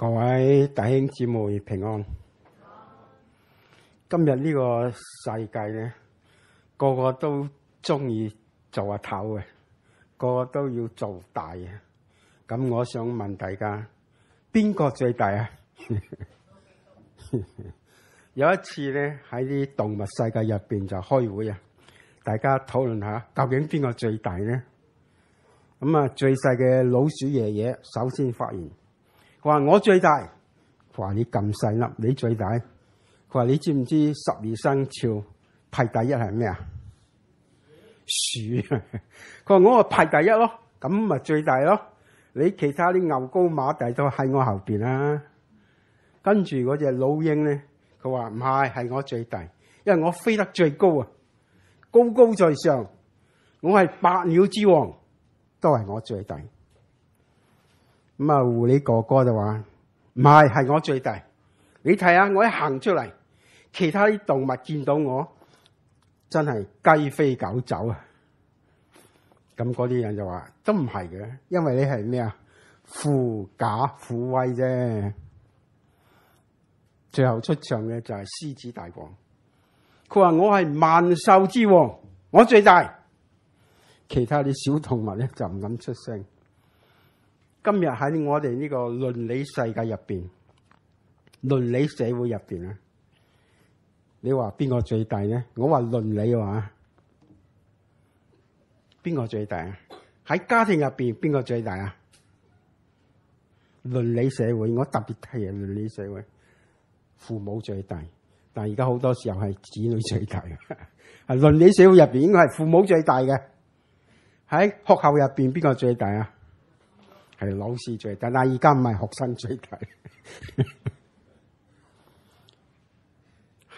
各位弟兄姊妹平安。今日呢個世界咧，個個都中意做阿頭嘅，個個都要做大嘅。咁我想問大家，邊個最大啊？有一次咧，喺啲動物世界入邊就開會啊，大家討論下究竟邊個最大咧？咁啊，最細嘅老鼠爺爺首先發言。佢話我最大，佢話你咁細粒，你最大。佢話你知唔知12生肖排第一係咩啊？鼠。佢話我排第一咯，咁咪最大咯。你其他啲牛高馬大都喺我後邊啦。跟住嗰隻老鷹咧，佢話唔係，係我最大，因為我飛得最高啊，高高在上，我係百鳥之王，都係我最大。咁啊，狐狸哥哥就話唔係，係我最大。你睇下我一行出嚟，其他啲動物見到我真係雞飛狗走啊！咁嗰啲人就話都唔係嘅，因為你係咩啊？狐假虎威啫。最後出場嘅就係獅子大王，佢話我係萬獸之王，我最大。其他啲小動物咧就唔敢出聲。今日喺我哋呢個倫理世界入邊，倫理社會入邊啊，你話邊個最大咧？我話倫理嘅話，邊個最大啊？喺家庭入邊邊個最大啊？倫理社會，我特別提啊，倫理社會，父母最大，但係而家好多時候係子女最大嘅。係倫理社會入邊應該係父母最大嘅。喺學校入邊邊個最大啊？係老師最大，但係而家唔係學生最大。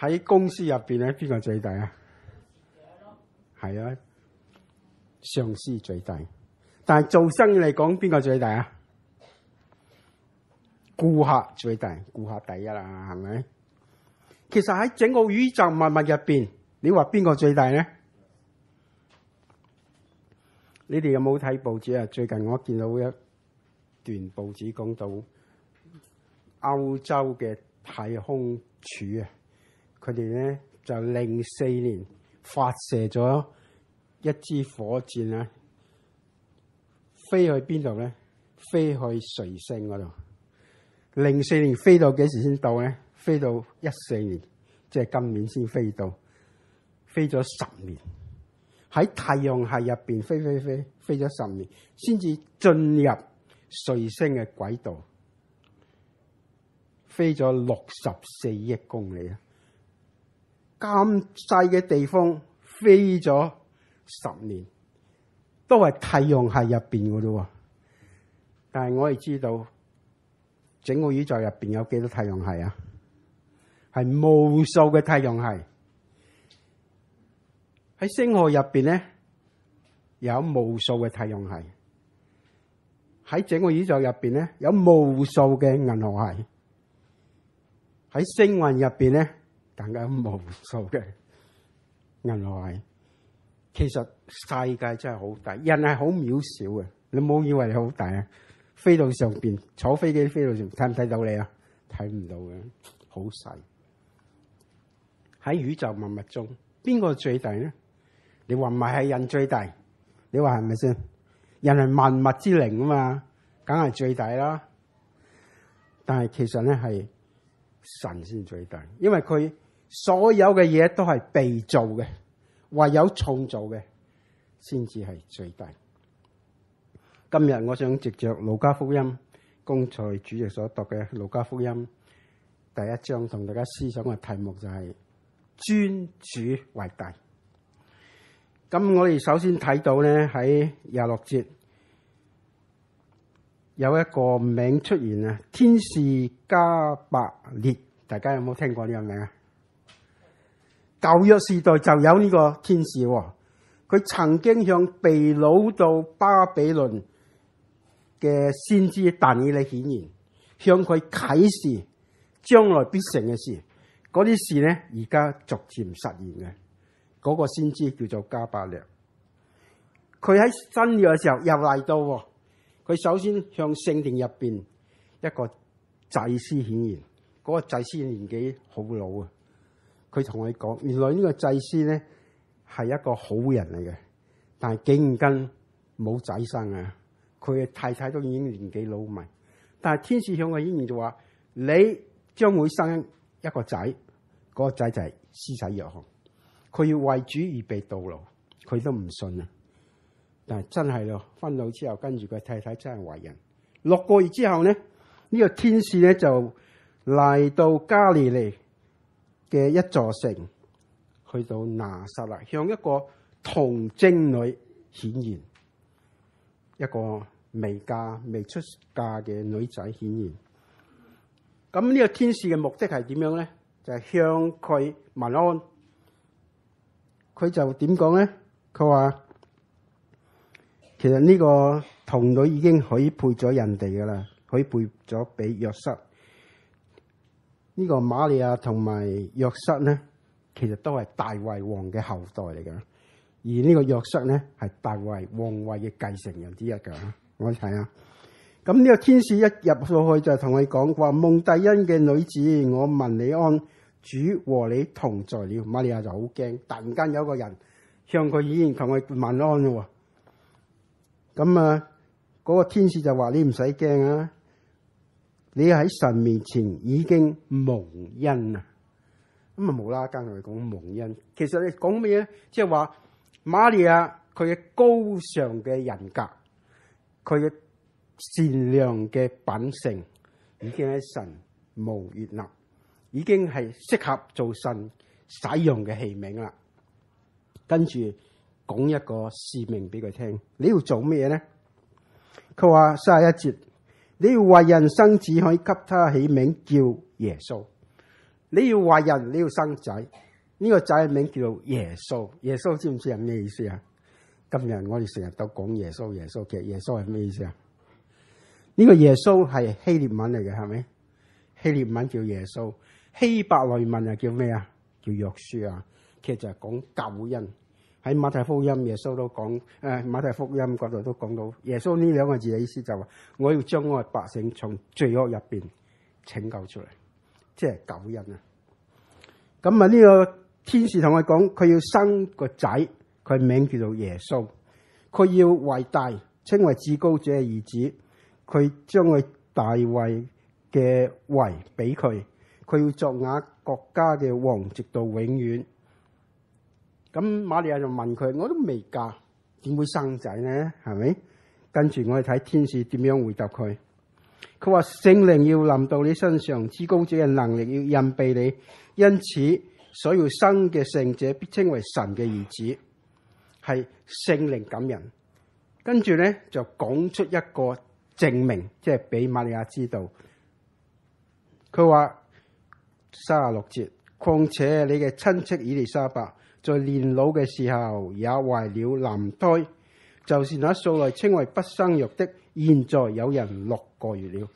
喺公司入邊咧，邊個最大啊？係啊，上司最大。但係做生意嚟講，邊個最大啊？顧客最大，顧客第一啦，係咪？其實喺整個宇宙萬物入邊，你話邊個最大咧？你哋有冇睇報紙啊？最近我見到一段報紙講到歐洲嘅太空署啊，佢哋咧就04年發射咗一支火箭啊，飛去邊度咧？飛去彗星嗰度。04年飛到幾時先到咧？飛到14年，即係今年先飛到，飛咗10年。喺太陽系入邊飛咗10年，先至進入彗星嘅軌道，飛咗64億公里啊！咁細嘅地方飛咗10年，都係太陽系入邊嘅咯。但係我哋知道，整個宇宙入邊有幾多太陽系啊？係無數嘅太陽系。喺星河入邊咧，有無數嘅太陽系。喺整個宇宙入邊咧，有無數嘅銀河系。喺星雲入邊咧，更加有無數嘅銀河系。其實世界真係好大，人係好渺小嘅。你唔好以為你好大啊！飛到上邊，坐飛機飛到上邊，睇唔睇到你啊？睇唔到嘅，好細。喺宇宙萬物中，邊個最大咧？你話唔係人最大，你話係咪先？人係萬物之靈啊嘛，梗係最大啦。但係其實咧係神先最大，因為佢所有嘅嘢都係被造嘅，唯有創造嘅先至係最大。今日我想藉着路加福音，剛才主席所讀嘅路加福音第1章，同大家思想嘅題目就係尊主為大。咁我哋首先睇到咧喺26節有一個名出現啊，天使加百列，大家有冇聽過呢個名啊？舊約時代就有呢個天使，佢曾經向被擄到巴比倫嘅先知但以理顯現，向佢啟示將來必成嘅事。嗰啲事咧而家逐漸實現嘅。嗰個先知叫做加百列，佢喺新約嘅時候又嚟到，佢首先向聖殿入邊一個祭司顯現。嗰個祭司年紀好老啊，佢同我講，原來呢個祭司咧係一個好人嚟嘅，但係竟然冇仔生啊！佢嘅太太都已經年紀老邁，但係天使向佢顯現就話：你將會生一個仔，嗰個仔就係施洗約翰，佢要為主預備道路，佢都唔信啊！但係真係咯，分到之後，跟住佢太太真係懷孕，6個月之後咧，呢個天使咧就嚟到加利利嘅一座城，去到拿撒勒，向一個童貞女顯現，一個未出嫁嘅女仔顯現。咁呢個天使嘅目的係點樣咧？就係向佢問安。佢就點講咧？佢話其實呢個童女已經許配咗人哋噶啦，許配咗俾約瑟。呢個瑪利亞同埋約瑟咧，其實都係大衛王嘅後代嚟噶。而呢個約瑟咧係大衛王位嘅繼承人之一噶。我睇下，咁呢個天使一入到去就同佢講話：蒙大恩嘅女子，我問你安，主和你同在了。瑪利亞就好驚，突然間有個人向佢已經同佢問安咯。咁啊，嗰個天使就話：你唔使驚啊！你喺神面前已經蒙恩啊！咁啊，無啦啦跟佢講蒙恩，其實你講咩咧？即係話瑪利亞佢嘅高尚嘅人格，佢嘅善良嘅品性，已經喺神無悅納，已經係適合做神使用嘅器皿啦。跟住講一個使命俾佢聽，你要做咩嘢咧？佢話31節。你要為人生子，可以給他起名叫耶穌。你要為人，你要生仔，呢個仔嘅名叫做耶穌。耶穌知唔知係咩意思啊？今日我哋成日都講耶穌，耶穌，其實耶穌係咩意思啊？呢個耶穌係希臘文嚟嘅，係咪？希臘文叫耶穌，希伯來文又叫咩啊？叫約書亞。其實就係講救恩。喺馬太福音，耶穌都講，馬太福音嗰度都講到耶穌呢兩個字嘅意思就話：我要將我嘅百姓從罪惡入邊拯救出嚟，即係救恩啊！咁啊，呢個天使同佢講，佢要生個仔，佢名叫做耶穌，佢要為大，稱為至高者嘅兒子，佢將佢大衛嘅位俾佢，佢要作雅各家嘅王，直到永遠。咁瑪利亞就問佢：我都未嫁，點會生仔呢？係咪？跟住我哋睇天使點樣回答佢。佢話聖靈要臨到你身上，至高者嘅能力要蔭庇你，因此所要生嘅聖者必稱為神嘅兒子，係聖靈感人。跟住咧就講出一個證明，即係俾瑪利亞知道。佢話36節，況且你嘅親戚以利沙伯，在年老嘅時候也懷了男胎，就是那素來稱為不生育的，現在有人6個月了。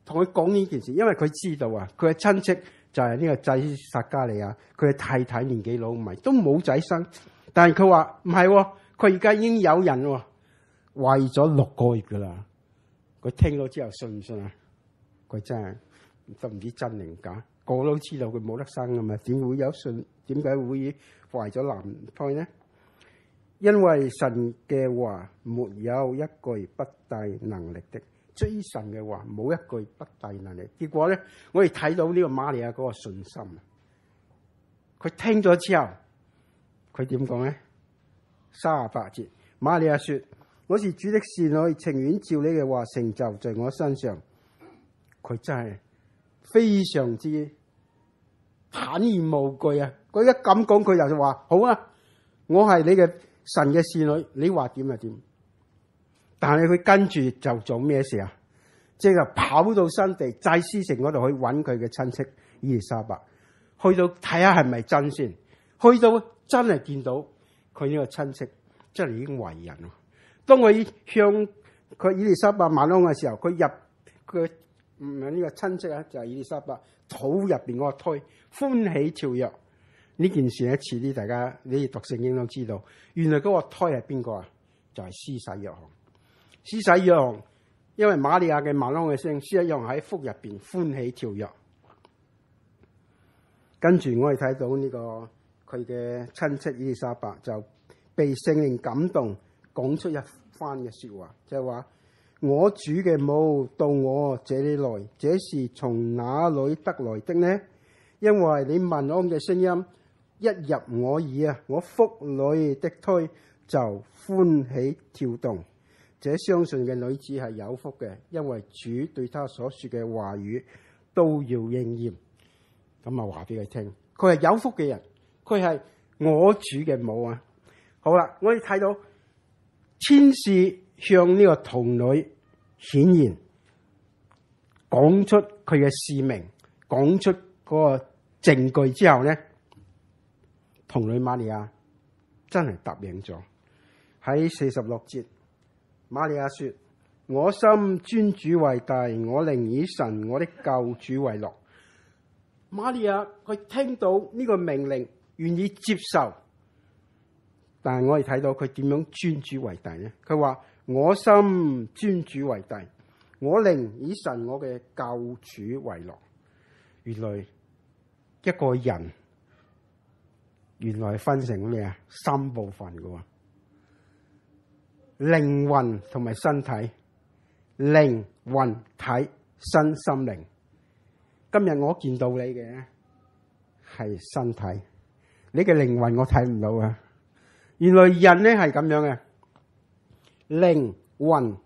同佢講呢件事，因為佢知道啊，佢嘅親戚就係呢個祭司撒加利亞，佢嘅太太年紀老邁，都冇仔生。但係佢話唔係，佢而家已經有人懷咗6個月噶啦。佢聽到之後信唔信啊？佢真係都唔知真定假，個個都知道佢冇得生噶嘛，點會有信？點解會懷咗男胎呢？因為神嘅話沒有一句不帶能力的，追神嘅話冇一句不帶能力。結果咧，我哋睇到呢個瑪利亞嗰個信心，佢聽咗之後，佢點講咧？38節，瑪利亞說：我是主的使女，情願照你嘅話成就在我身上。佢真係非常之坦然無懼啊！佢一咁講，佢就話好啊，我係你嘅神嘅使女，你話點就點。但係佢跟住就做咩事啊？即係跑到新地祭司城嗰度去揾佢嘅親戚以利沙伯，去到睇下係咪真先。去到真係見到佢呢個親戚真係已經為人咯。當佢向佢以利沙伯晚安嘅時候，佢入佢唔係呢個親戚啊，就係以利沙伯肚入邊嗰個胎歡喜跳躍。呢件事咧，遲啲大家你哋讀聖經都知道，原來嗰個胎係邊個啊？就係施洗約翰。施洗約翰因為瑪利亞嘅晚安嘅聲，是一樣喺腹入邊歡喜跳躍。跟住我哋睇到呢個佢嘅親戚伊麗莎白就被聖靈感動，講出一番嘅說話，就係話：我主嘅母到我這裏來，這是從哪裏得來的呢？因為你問安嘅聲音一入我耳啊，我腹裏的胎就歡喜跳動。這相信嘅女子係有福嘅，因為主對她所說嘅話語都要應驗。咁啊，話俾佢聽，佢係有福嘅人，佢係我主嘅母啊。好啦，我哋睇到天使向呢個童女顯現，講出佢嘅使命，講出嗰個證據之後咧，童女瑪利亞真係答應咗。喺46節。瑪利亞說：我心尊主為大，我靈以神我的救主為樂。瑪利亞佢聽到呢個命令，願意接受，但係我哋睇到佢點樣尊主為大呢？佢話：我心尊主為大，我靈以神我嘅救主為樂。原來一個人原來分成咩啊？3部分㗎。靈魂同埋身體，靈魂體身心靈。今日我見到你嘅係身體，你嘅靈魂我睇唔到啊。原來人咧係咁樣嘅，靈魂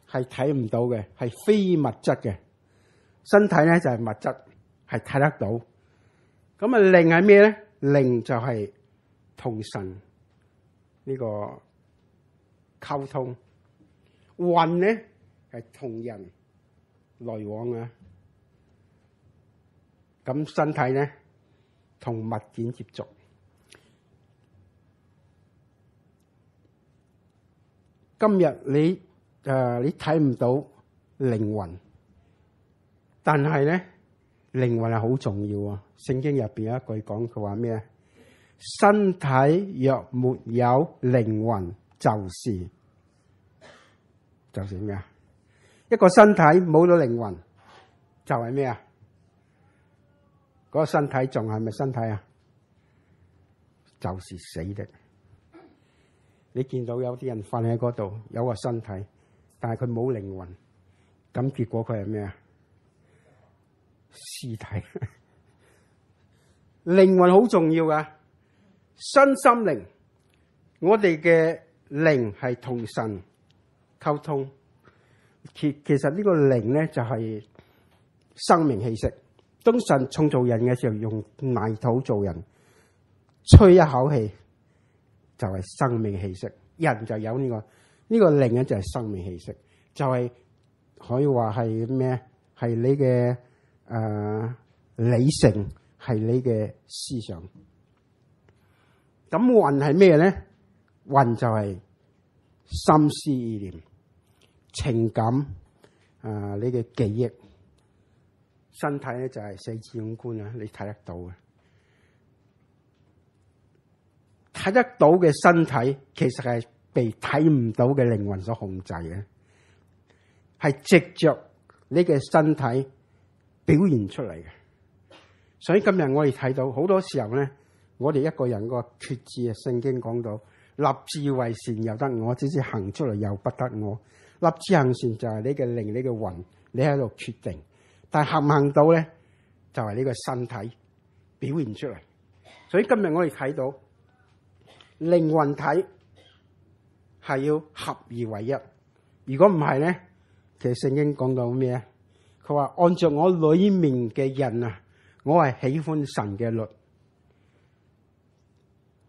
係睇唔到嘅，係非物質嘅。身體咧就係物質，係睇得到。咁啊，靈係咩咧？靈就係同神呢個溝通，魂咧係同人來往啊。咁身體咧同物件接觸。今日你睇唔到靈魂，但係咧靈魂係好重要啊。聖經入邊有一句講，佢話咩啊？身體若沒有靈魂，就是咩啊？一個身體冇咗靈魂，就係咩啊？嗰個身體仲係咪身體啊？就是死的。你見到有啲人瞓喺嗰度，有個身體，但係佢冇靈魂，咁結果佢係咩啊？屍體。靈魂好重要噶，身心靈。我哋嘅靈係同神溝通。其實呢個靈咧就係生命氣息。當神創造人嘅時候，用泥土做人，吹一口氣就係生命氣息，人就有呢個靈咧就係生命氣息，就係可以話係咩？係你嘅理性，係你嘅思想。咁魂係咩咧？魂就係心思意念、情感你嘅記憶。身體咧就係四肢五官啊，你睇得到嘅，睇得到嘅身體其實係被睇唔到嘅靈魂所控制嘅，係藉着你嘅身體表現出嚟嘅。所以今日我哋睇到好多時候咧，我哋一個人個決志啊，聖經講到立志為善由得我，只是行出嚟由不得我。立志行善就係你嘅靈、你嘅魂，你喺度決定。但係行唔行到咧，就係呢個身體表現出嚟。所以今日我哋睇到靈魂體係要合而為一。如果唔係咧，其實聖經講到咩啊？佢話按照我裏面嘅人啊，我係喜歡神嘅律。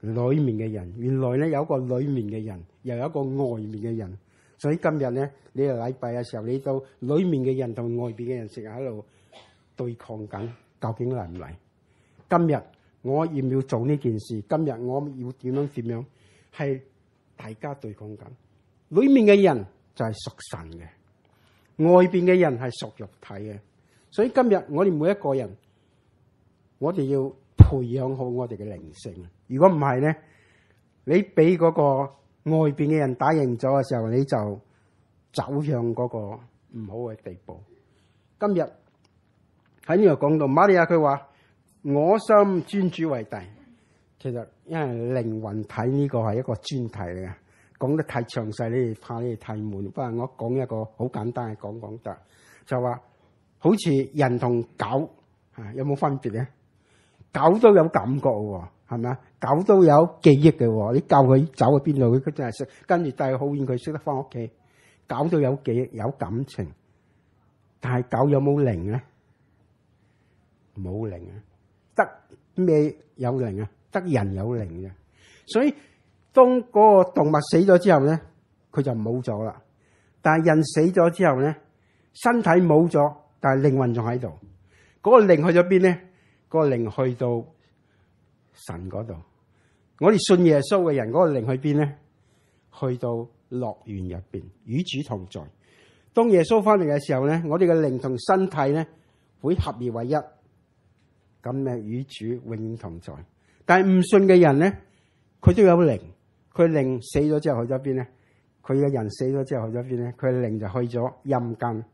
裏面嘅人，原來咧有一個裏面嘅人，又有一個外面嘅人。所以今日咧，你嚟禮拜嘅時候，你到裏面嘅人同外邊嘅人成日喺度對抗緊，究竟嚟唔嚟？今日我要唔要做呢件事？今日我要點樣？係大家對抗緊。裏面嘅人就係屬神嘅，外邊嘅人係屬肉體嘅。所以今日我哋每一個人，我哋要培養好我哋嘅靈性。如果唔係咧，你俾嗰個外邊嘅人打贏咗嘅時候，你就走向嗰個唔好嘅地步。今日喺呢度講到瑪利亞，佢話我心尊主為大。其實因為靈魂體呢個係一個專題嚟嘅，講得太詳細，你哋怕你哋太悶。不過我講一個好簡單嘅講得，就話好似人同狗有冇分別咧？狗都有感覺喎，係咪啊？狗都有記憶嘅喎，你教佢走去邊度，佢真係識，跟住帶佢好遠，佢識得翻屋企。狗都有記憶，有感情，但係狗有冇靈咧？冇靈啊！得咩有靈啊？得人有靈嘅。所以當嗰個動物死咗之後咧，佢就冇咗啦。但係人死咗之後咧，身體冇咗，但係靈魂仲喺度。嗰個靈去咗邊咧？嗰個靈去到神嗰度。我哋信耶穌嘅人，嗰個靈去邊咧？去到樂園入邊，與主同在。當耶穌翻嚟嘅時候咧，我哋嘅靈同身體咧會合而為一，咁咧與主永遠同在。但係唔信嘅人咧，佢都有靈，佢靈死咗之後去咗邊咧？佢嘅人死咗之後去咗邊咧？佢嘅靈就去咗陰間，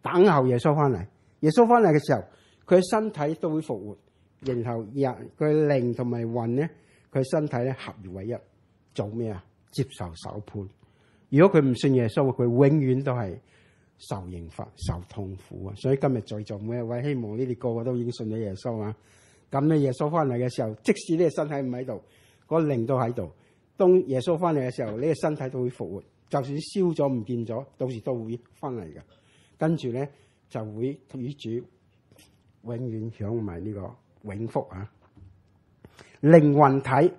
等候耶穌翻嚟。耶穌翻嚟嘅時候，佢嘅身體都會復活，然後人佢嘅靈同埋魂咧，佢嘅身體咧合而為一，做咩啊？接受審判。如果佢唔信耶穌，佢永遠都係受刑罰、受痛苦啊！所以今日在座每一位，希望呢啲個個都已經信咗耶穌啊！咁咧，耶穌翻嚟嘅時候，即使呢個身體唔喺度，個靈都喺度。當耶穌翻嚟嘅時候，呢個身體都會復活，就算燒咗唔見咗，到時都會翻嚟嘅。跟住咧就會與主永遠享埋呢個永福啊！靈魂體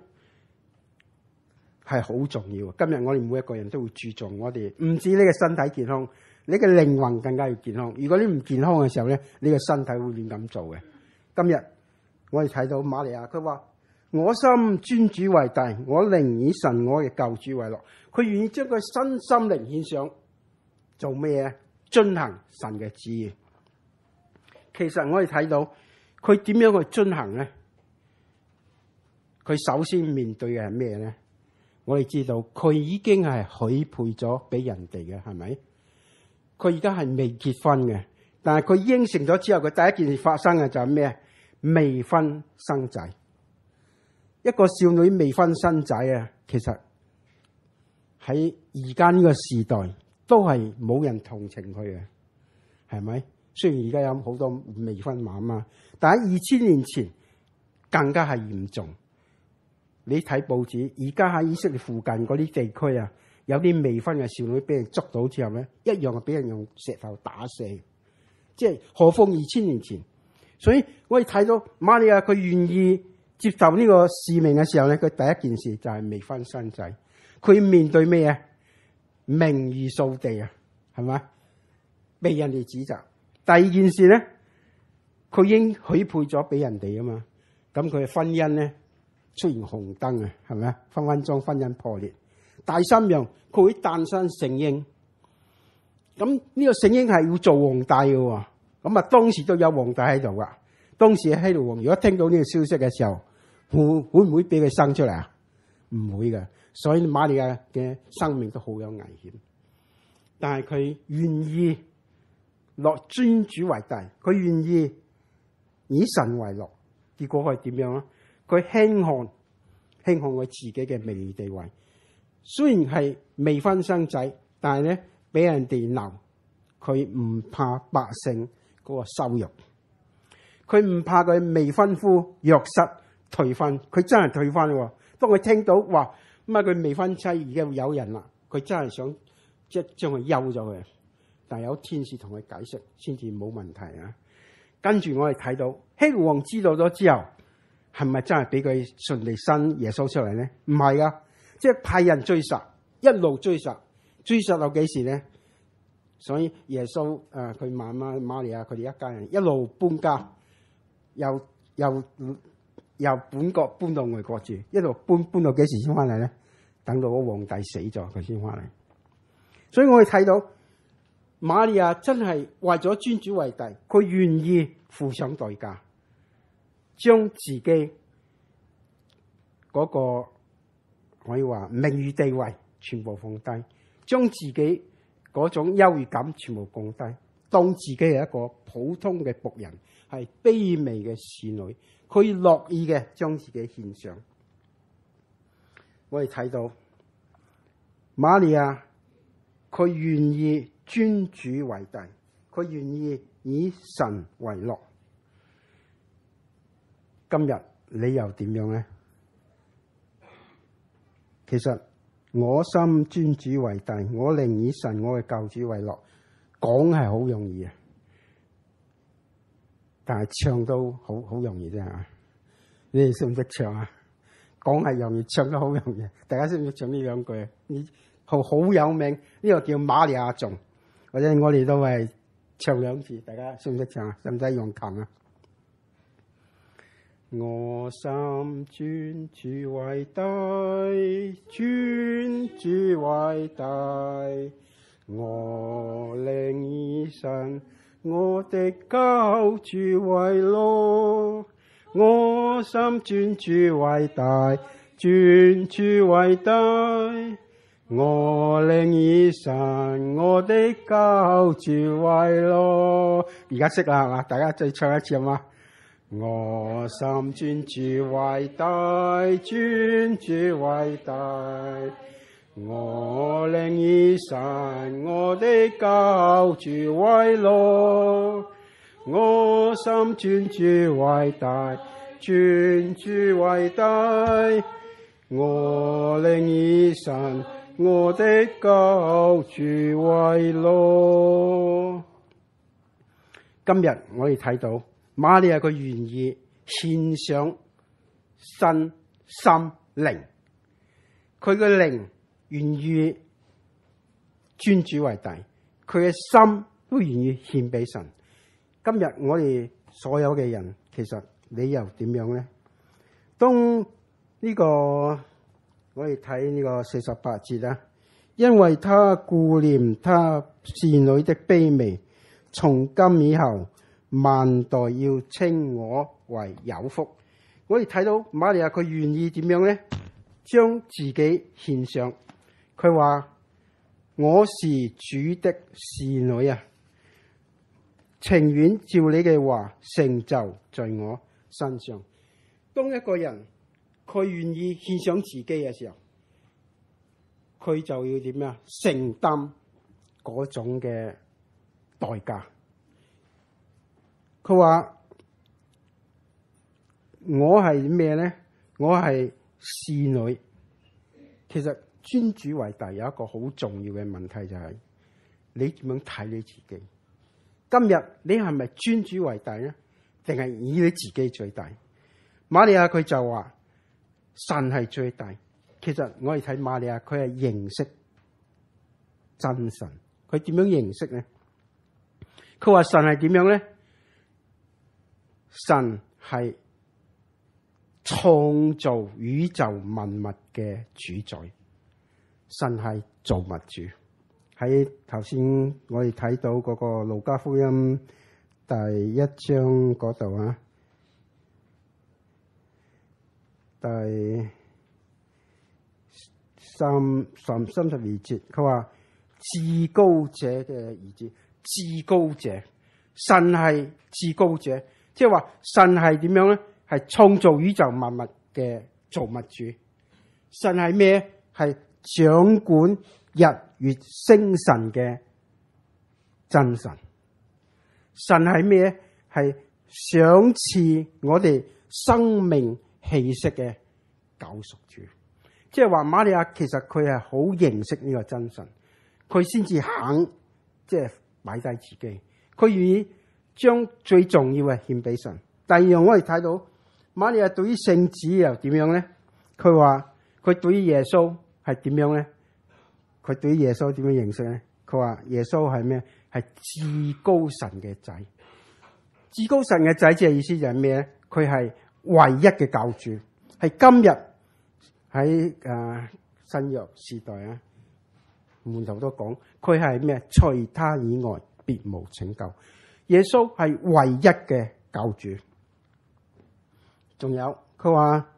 係好重要。今日我哋每一個人都會注重我哋，唔止呢個身體健康，你嘅靈魂更加要健康。如果你唔健康嘅時候咧，你個身體會亂咁做嘅。今日我哋睇到瑪利亞，佢話我心尊主為大，我靈以神我嘅救主為樂。佢願意將佢身心靈獻上，做咩啊？遵行神嘅旨意。其實我哋睇到佢點樣去遵行咧？佢首先面對嘅係咩咧？我哋知道佢已經係許配咗俾人哋嘅，係咪？佢而家係未結婚嘅，但係佢應承咗之後，佢第一件事發生嘅就係咩？未婚生仔。一個少女未婚生仔啊，其實喺而家呢個時代都係冇人同情佢嘅，係咪？雖然而家有好多未婚媽媽，但喺2000年前更加係嚴重。你睇報紙，而家喺以色列附近嗰啲地區啊，有啲未婚嘅少女俾人捉到之後咧，一樣係俾人用石頭打死。即係何況2000年前。所以我哋睇到瑪利亞佢願意接受呢個使命嘅時候咧，佢第一件事就係未婚生仔。佢面對咩啊？名譽掃地啊，係咪？被人哋指責。第二件事咧，佢已經許配咗俾人哋啊嘛。咁佢嘅婚姻咧出現紅燈啊，係咪啊？分分鐘婚姻破裂。第三樣，佢會誕生聖嬰。咁呢個聖嬰係要做皇帝嘅喎。咁啊，當時都有皇帝喺度噶。當時希律王如果聽到呢個消息嘅時候，會唔會俾佢生出嚟啊？唔會嘅。所以瑪利亞嘅生命都好有危險。但係佢願意落尊主為大，佢願意以神為樂。結果係點樣啊？佢輕看佢自己嘅名譽地位。雖然係未婚生仔，但係咧俾人哋鬧，佢唔怕百姓嗰個羞辱，佢唔怕佢未婚夫約瑟退婚，佢真係退婚喎。當佢聽到話咁啊，佢未婚妻而家有人啦，佢真係想即係將佢休咗佢。但係有天使同佢解釋，先至冇問題啊。跟住我哋睇到希律王知道咗之後，係咪真係俾佢順利生耶穌出嚟咧？唔係噶，即係派人追殺，一路追殺到幾時咧？所以耶穌佢媽媽瑪利亞佢哋一家人一路搬家，由本國搬到外國住，一路搬到幾時先翻嚟咧？等到個皇帝死咗，佢先翻嚟。所以我哋睇到瑪利亞真係為咗尊主為大，佢願意付上代價，將自己嗰個可以話名譽地位全部放低，將自己嗰種優越感全部降低，當自己係一個普通嘅僕人，係卑微嘅侍女，佢樂意嘅將自己獻上。我哋睇到瑪利亞，佢願意尊主為大，佢願意以神為樂。今日你又點樣呢？其實我心尊主為大，我寧以神我嘅救主為樂，講係好容易啊，但係唱都好容易啫吓。你哋識唔識唱啊？講係容易，唱得好容易。大家識唔識唱呢兩句？好有名，呢個叫瑪利亞頌，或者我哋都係唱兩次。大家識唔識唱啊？使唔使用琴啊？我心尊主為大，尊主為大，我寧以神我的救主為樂。我心尊主為大，尊主為大，我寧以神我的救主為樂。而家識啦係嘛？大家再唱一次好嘛？我心尊主為大，尊主為大，我寧以神我的救主為樂。我心尊主為大，尊主為大，我寧以神我的救主為樂。今日我哋睇到瑪利亞佢願意獻上身心靈，佢嘅靈願意尊主為大，佢嘅心都願意獻俾神。今日我哋所有嘅人，其實你又點樣呢？當呢個我哋睇呢個48節啦，因為他顧念他侍女的卑微，從今以後萬代要稱我為有福。我哋睇到瑪利亞佢願意點樣呢？將自己獻上。佢話我是主的侍女啊，情願照你嘅話成就在我身上。當一個人佢願意獻上自己嘅時候，佢就要點呀？承擔嗰種嘅代價。佢話我係咩呢？我係侍女。其實尊主為大有一個好重要嘅問題，就係你點樣睇你自己？今日你係咪尊主為大呢？定係以你自己最大？瑪利亞佢就話神係最大。其實我哋睇瑪利亞，佢係認識真神。佢點樣認識呢？佢話神係點樣呢？神係創造宇宙萬物嘅主宰。神係造物主。喺頭先我哋睇到嗰個路加福音第1章嗰度啊，第32節，佢話至高者嘅兒子，至高者，神係至高者，即係話神係點樣咧？係創造宇宙萬物嘅造物主。神係咩？係掌管日月星辰嘅真神。神係咩？係賞賜我哋生命氣息嘅救贖主。即係話瑪利亞其實佢係好認識呢個真神，佢先至肯即係擺低自己，佢願意將最重要嘅獻俾神。第二樣我哋睇到瑪利亞對於聖子又點樣咧？佢話佢對於耶穌係點樣咧？佢對於耶穌點樣認識咧？佢話耶穌係咩？係至高神嘅仔。至高神嘅仔即係意思就係咩咧？佢係唯一嘅救主，係今日喺新約時代啊，門徒都講佢係咩？除他以外別無拯救。耶穌係唯一嘅救主。仲有佢話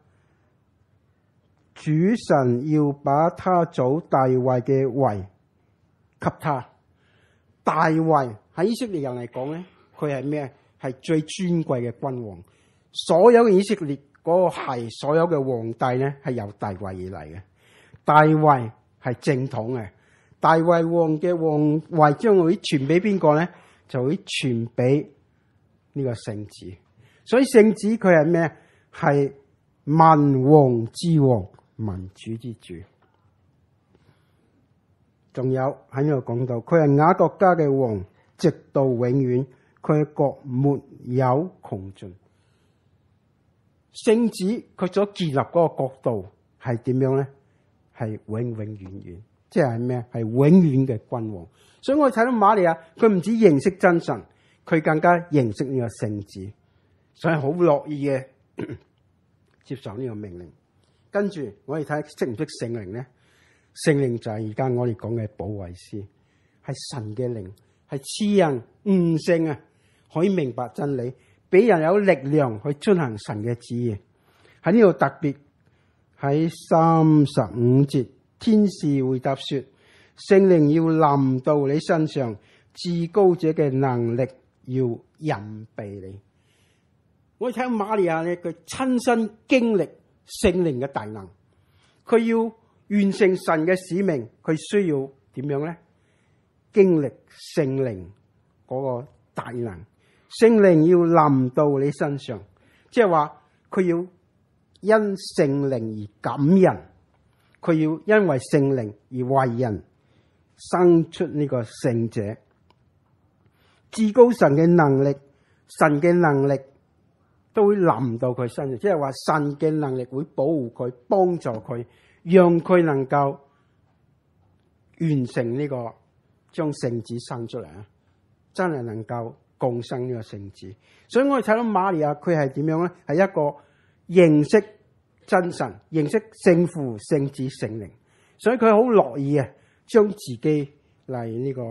主神要把他祖大衛嘅位給他，大衛喺以色列人嚟講咧，佢係咩？係最尊貴嘅君王。所有嘅以色列嗰個係所有嘅皇帝咧，係由大衛而嚟嘅。大衛係正統嘅。大衛王嘅皇位將會傳俾邊個咧？就會傳俾呢個聖子。所以聖子佢係咩？係萬王之王，民主之主。仲有喺呢度講到，佢係雅各家嘅王，直到永遠，佢嘅國沒有窮盡。聖子佢所建立嗰個國度係點樣咧？係永永遠遠，即係咩？係永遠嘅君王。所以我哋睇到瑪利亞，佢唔止認識真神，佢更加認識呢個聖子，所以好樂意嘅接受呢個命令。跟住我哋睇識唔識聖靈咧？聖靈就係而家我哋講嘅保惠師，係神嘅靈，係賜人悟性啊，可以明白真理，俾人有力量去遵行神嘅旨意。喺呢度特別喺35節，天使回答說：聖靈要臨到你身上，至高者嘅能力要蔭庇你。我哋睇瑪利亞咧，佢親身經歷聖靈嘅大能，佢要完成神嘅使命，佢需要點樣咧？經歷聖靈嗰個大能，聖靈要臨到你身上，即係話佢要因聖靈而感人，佢要因為聖靈而為人生出呢個聖者。至高神嘅能力，神嘅能力都會臨到佢身上，即係話神嘅能力會保護佢，幫助佢，讓佢能夠完成呢個將聖子生出嚟啊！真係能夠共生呢個聖子。所以我哋睇到瑪利亞佢係點樣咧？係一個認識真神、認識聖父、聖子、聖靈，所以佢好樂意啊，將自己嚟呢個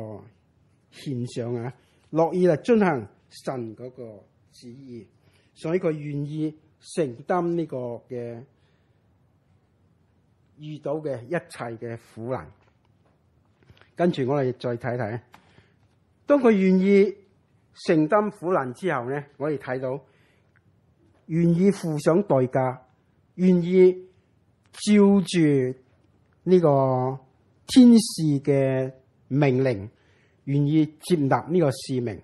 獻上啊，樂意嚟遵行神嗰個旨意，所以佢願意承擔呢個嘅遇到嘅一切嘅苦難。跟住我哋再睇睇，當佢願意承擔苦難之後咧，我哋睇到願意付上代價，願意照住呢個天使嘅命令，願意接納呢個使命。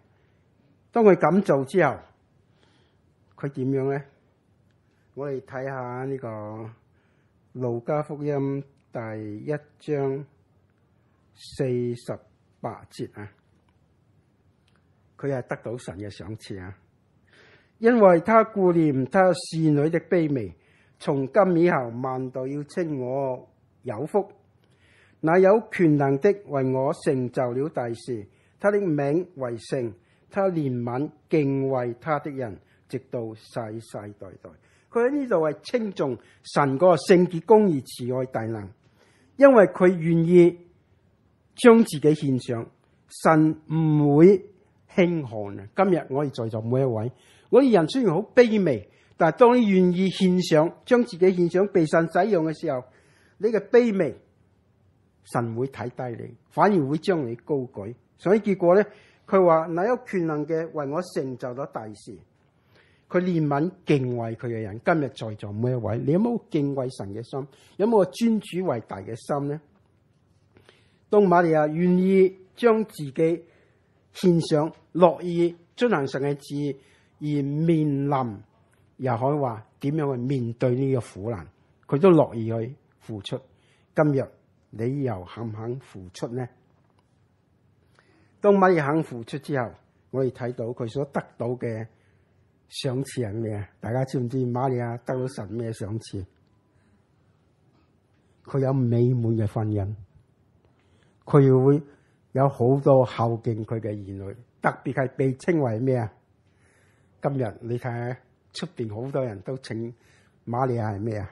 當佢咁做之後，佢點樣咧？我哋睇下呢個路加福音第1章48節啊，佢係得到神嘅賞賜啊，因為他顧念他侍女的卑微，從今以後萬代要稱我有福。那有權能的為我成就了大事，他的名為聖，他憐憫敬畏他的人，直到世世代代。佢喺呢度係稱頌神嗰個聖潔、公義、慈愛、大能，因為佢願意將自己獻上，神唔會輕看啊！今日我哋在座每一位，我哋人雖然好卑微，但係當你願意獻上，將自己獻上被神使用嘅時候，你嘅卑微，神會睇低你，反而會將你高舉。所以結果咧，佢話那有權能嘅為我成就咗大事。佢憐憫敬畏佢嘅人。今日在座每一位，你有冇敬畏神嘅心？有冇個尊主為大嘅心呢？當瑪利亞願意將自己獻上，樂意遵行神嘅旨意，而面臨又可以話點樣去面對呢個苦難，佢都樂意去付出。今日你又肯唔肯付出呢？當瑪利亞肯付出之後，我哋睇到佢所得到嘅賞賜係咩啊？大家知唔知瑪利亞得到神咩賞賜？佢有美滿嘅婚姻，佢會有好多孝敬佢嘅兒女，特別係被稱為咩啊？今日你睇下出邊好多人都稱瑪利亞係咩啊？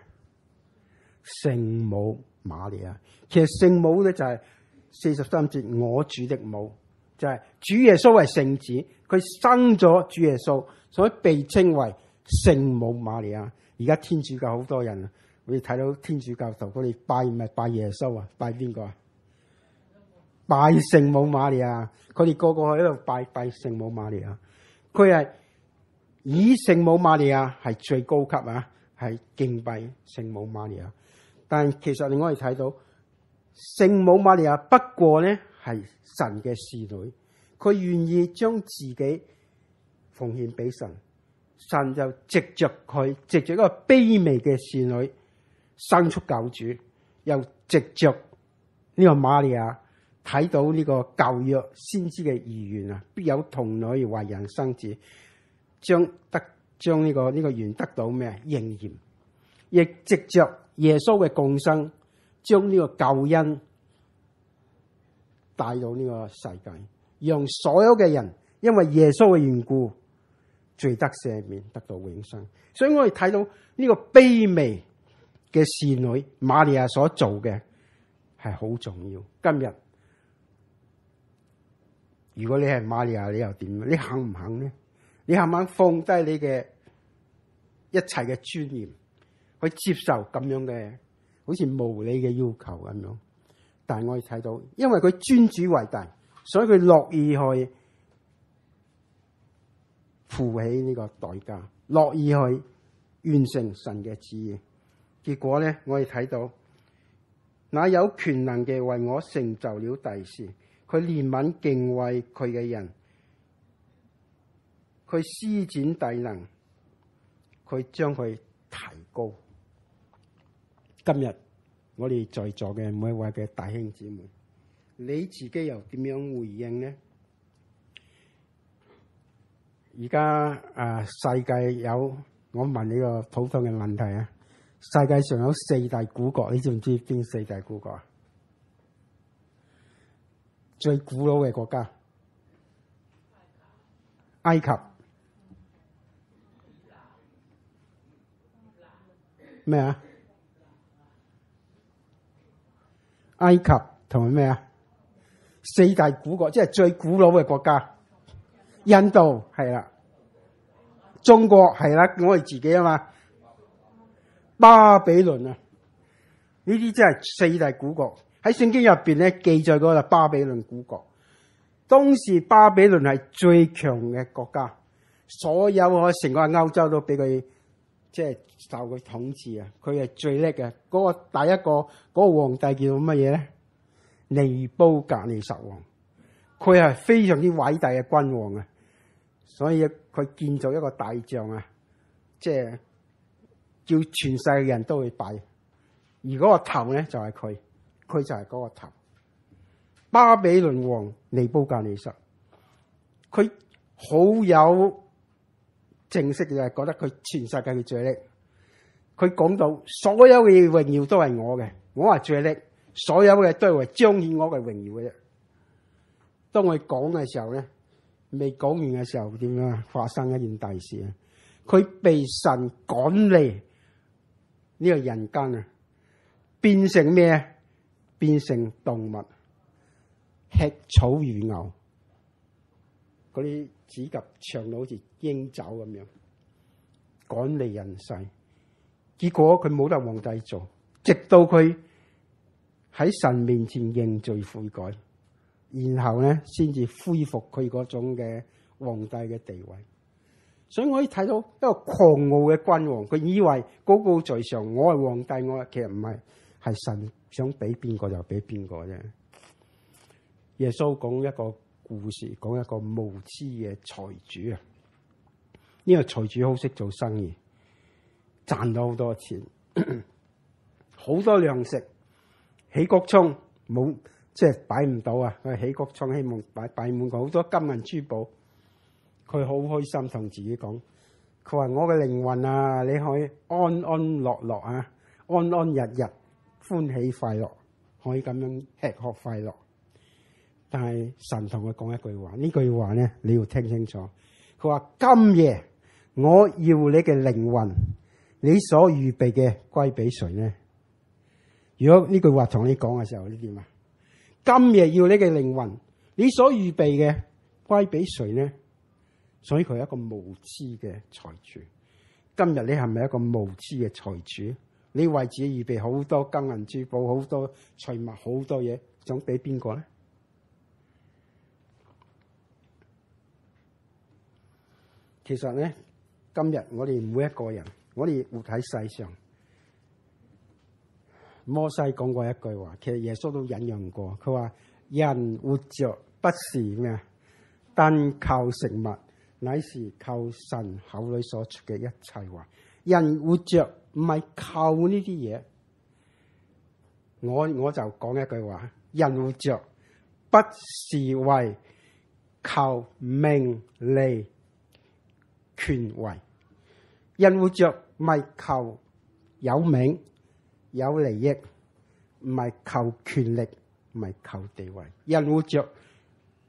聖母瑪利亞。其實聖母咧就係43節，我主的母，就係主耶穌係聖子，佢生咗主耶穌，所以被稱為聖母瑪利亞。而家天主教好多人，我哋睇到天主教徒佢哋拜唔係拜耶穌啊，拜邊個啊？拜聖母瑪利亞，佢哋個個喺度拜聖母瑪利亞。佢係以聖母瑪利亞係最高級啊，係敬拜聖母瑪利亞。但其實我哋睇到聖母瑪利亞不過咧係神嘅侍女，佢願意將自己奉獻俾神，神就藉着佢，藉着一個卑微嘅侍女生出救主，又藉着呢個瑪利亞睇到呢個舊約先知嘅預言啊，必有童女為人生子，將呢個預言得到咩應驗，亦藉着耶穌嘅降生，將呢個救恩帶到呢個世界，讓所有嘅人因為耶穌嘅緣故罪得赦免，得到永生。所以我哋睇到呢個卑微嘅侍女瑪利亞所做嘅係好重要。今日如果你係瑪利亞，你又點？你肯唔肯呢？你肯唔肯放低你嘅一切嘅尊嚴，去接受咁樣嘅好似無理嘅要求咁樣？但係我哋睇到，因為佢尊主為大，所以佢樂意去負起呢個代價，樂意去完成神嘅旨意。結果咧，我哋睇到那有權能嘅為我成就了大事，佢憐憫敬畏佢嘅人，佢施展大能，佢將佢提高。今日我哋在座嘅每一位嘅弟兄姊妹，你自己又點樣回應呢？而家世界有，我問你個普通嘅問題啊，世界上有四大古國，你知唔知邊四大古國啊？最古老嘅國家，埃及咩啊？埃及同埋咩啊？四大古國，即係最古老嘅國家。印度係啦，中國係啦，我哋自己啊嘛。巴比倫啊，呢啲真係四大古國。喺聖經入邊咧記載嗰個巴比倫古國，當時巴比倫係最強嘅國家，所有成個歐洲都俾佢即係受佢統治啊！佢係最叻嘅。嗰個第一個嗰個皇帝叫做乜嘢咧？尼布甲尼撒王，佢係非常之偉大嘅君王啊！所以佢建造一個大像啊，即係叫全世界人都去拜。而嗰個頭咧就係佢。佢就係嗰個頭，巴比倫王尼布甲尼撒，佢好有正式嘅，就係覺得佢全世界嘅最叻。佢講到所有嘅榮耀都係我嘅，我係最叻，所有嘅都係為彰顯我嘅榮耀嘅啫。當佢講嘅時候咧，未講完嘅時候點樣啊？發生一件大事啊！佢被神趕離呢個人間啊，變成咩？變成動物，吃草如牛，嗰啲指甲長到好似鷹爪咁樣，趕離人世。結果佢冇得皇帝做，直到佢喺神面前認罪悔改，然後咧先至恢復佢嗰種嘅皇帝嘅地位。所以我可以睇到一個狂傲嘅君王，佢以為高高在上，我係皇帝，我其實唔係，係神想俾邊個就俾邊個啫。耶穌講一個故事，講一個無知嘅財主啊。呢個財主好識做生意，賺到好多錢，好多糧食，起谷倉冇即係擺唔到啊！佢起谷倉希望擺滿好多金銀珠寶。佢好開心同自己講，佢話我嘅靈魂啊，你可以安安樂樂啊，安安日日歡喜快樂，可以咁樣吃喝快樂。但係神同佢講一句話，呢句話咧你要聽清楚。佢話今夜我要你嘅靈魂，你所預備嘅歸俾誰呢？如果呢句話同你講嘅時候，你點啊？今夜要你嘅靈魂，你所預備嘅歸俾誰呢？所以佢係一個無知嘅財主。今日你係咪一個無知嘅財主？你為自己預備好多金銀珠寶，好多財物，好多嘢，想俾邊個咧？其實咧，今日我哋每一個人，我哋活喺世上。摩西講過一句話，其實耶穌都引用過，佢話：人活着不是咩，單靠食物，乃是靠神口裏所出嘅一切話。人活着唔係靠呢啲嘢，我就講一句話：人活着不是為靠名利權位，人活着唔係靠有名有利益，唔係靠權力，唔係靠地位。人活着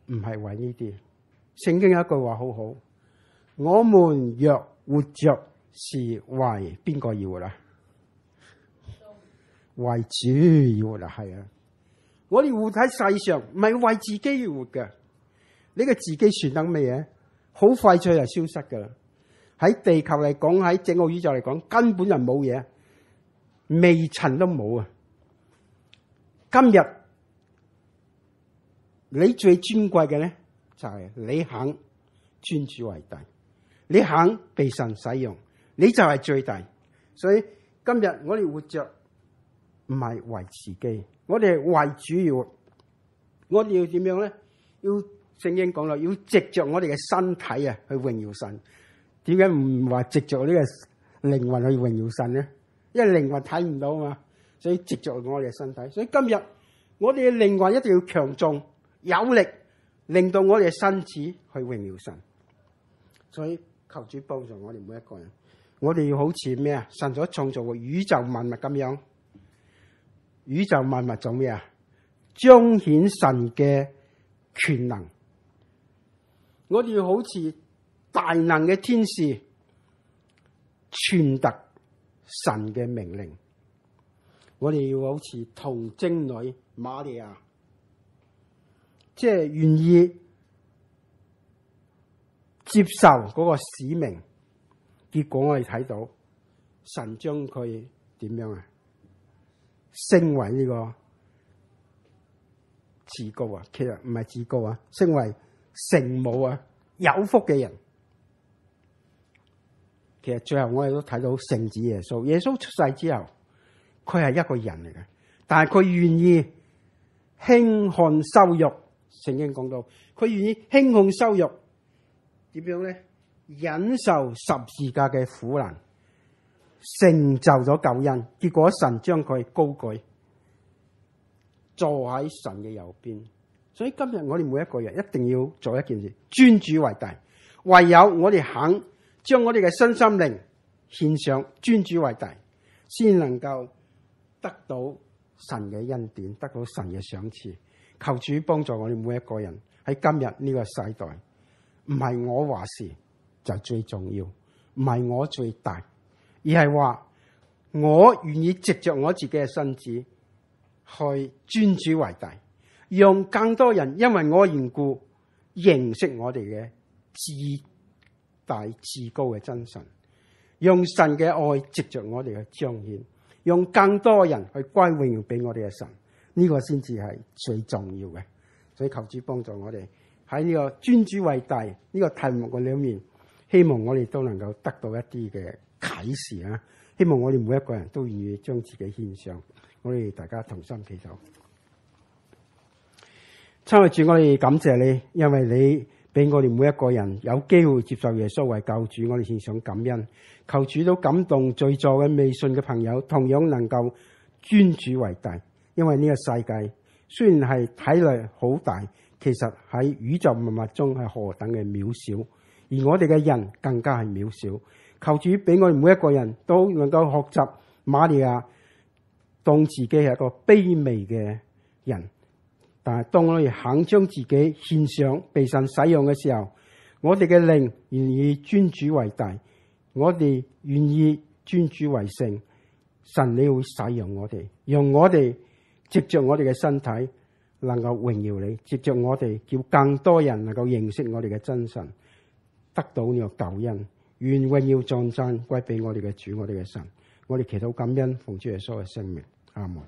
唔係為呢啲。聖經有一句話好好：我們若活着是為邊個而活啊？為主而活啊！係啊，我哋活喺世上唔係為自己而活嘅。呢個自己算得咩嘢？好快脆就消失噶啦。喺地球嚟講，喺整個宇宙嚟講，根本就冇嘢，微塵都冇啊！今日你最尊貴嘅咧，就係你肯尊主為大，你肯被神使用，你就係最大。所以今日我哋活着唔係為自己，我哋係為主要活。我哋要點樣咧？要聖經講啦，要藉着我哋嘅身體啊，去榮耀神。點解唔話藉着呢個靈魂去榮耀神咧？因為靈魂睇唔到啊嘛，所以藉着我哋嘅身體。所以今日我哋嘅靈魂一定要強壯有力，令到我哋嘅身子去榮耀神。所以求主幫助我哋每一個人，我哋要好似咩啊？神所創造嘅宇宙萬物咁樣，宇宙萬物做咩啊？彰顯神嘅權能。我哋要好似大能嘅天使，傳達神嘅命令。我哋要好似童貞女瑪利亞，即係願意接受嗰個使命。結果我哋睇到神將佢點樣啊？升為呢個至高啊！其實唔係至高啊，升為聖母啊，有福嘅人。其實最後我哋都睇到聖子耶穌。耶穌出世之後，佢係一個人嚟嘅，但係佢願意輕看羞辱。聖經講到，佢願意輕看羞辱，點樣咧？忍受十字架嘅苦難，成就咗救恩。結果神將佢高舉，坐喺神嘅右邊。所以今日我哋每一個人一定要做一件事，尊主為大。唯有我哋肯將我哋嘅身心靈獻上，尊主為大，先能夠得到神嘅恩典，得到神嘅賞賜。求主幫助我哋每一個人喺今日呢個世代，唔係我話事就最重要，唔係我最大，而係話我願意藉着我自己嘅身子去尊主為大，讓更多人因為我緣故認識我哋嘅至大至高嘅真神，用神嘅愛藉着我哋去彰顯，用更多人去歸榮耀俾我哋嘅神，呢個先至係最重要嘅。所以求主幫助我哋喺呢個尊主為大呢個題目嘅裏面，希望我哋都能夠得到一啲嘅啟示啊！希望我哋每一個人都願意將自己獻上，我哋大家同心祈禱。親愛主，我哋感謝你，因為你俾我哋每一個人有機會接受耶穌為救主，我哋獻上感恩。求主都感動在座嘅未信嘅朋友，同樣能夠尊主為大。因為呢個世界雖然係睇嚟好大，其實喺宇宙萬物中係何等嘅渺小，而我哋嘅人更加係渺小。求主俾我哋每一個人都能夠學習瑪利亞，當自己係一個卑微嘅人，但係當我哋肯將自己獻上被神使用嘅時候，我哋嘅靈願意尊主為大，我哋願意尊主為聖。神你會使用我哋，讓我哋藉着我哋嘅身體能夠榮耀你，藉着我哋叫更多人能夠認識我哋嘅真神，得到呢個救恩。願榮耀頌讚歸俾我哋嘅主，我哋嘅神。我哋祈禱感恩，奉主耶穌嘅聖名，阿門。